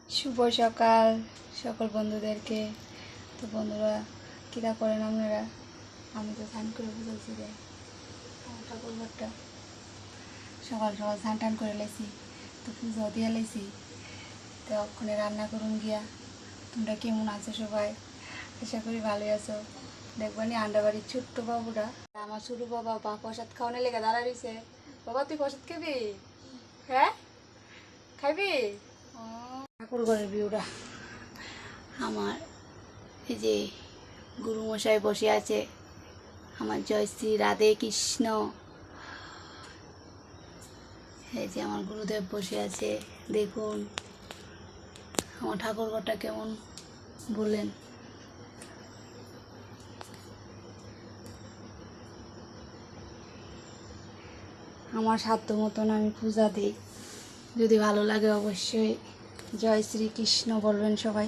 শুভ সকাল সকল বন্ধুদেরকে। তো বন্ধুরা কীরা করেন আপনারা? আমি তো স্নান করে বুঝেছি রে আমার ঠাকুর ঘরটা সকাল সকাল স্নান টান করে লাইছি, তো পুজো দিয়ে লাইছি। তো ওখানে রান্না করুন গিয়া। তোমরা কেমন আছো সবাই? আশা করি ভালোই আছো। দেখবানি আন্ডাবাড়ির ছোট্ট বাবুরা, আমার ছোট বাবা প্রসাদ খাওয়ানোর লেগে দাঁড়া রয়েছে। বাবা তুই প্রসাদ খাবি? হ্যাঁ খাবি? ঠাকুর ঘরের ভিউটা আমার, এই যে গুরুমশাই বসে আছে, আমার জয়শ্রী রাধে কৃষ্ণ। এই যে আমার গুরুদেব বসে আছে, দেখুন আমার ঠাকুর ঘরটা কেমন বললেন। আমার সাধ্য মতন আমি পূজা দিই, যদি ভালো লাগে অবশ্যই জয় শ্রীকৃষ্ণ বলবেন সবাই।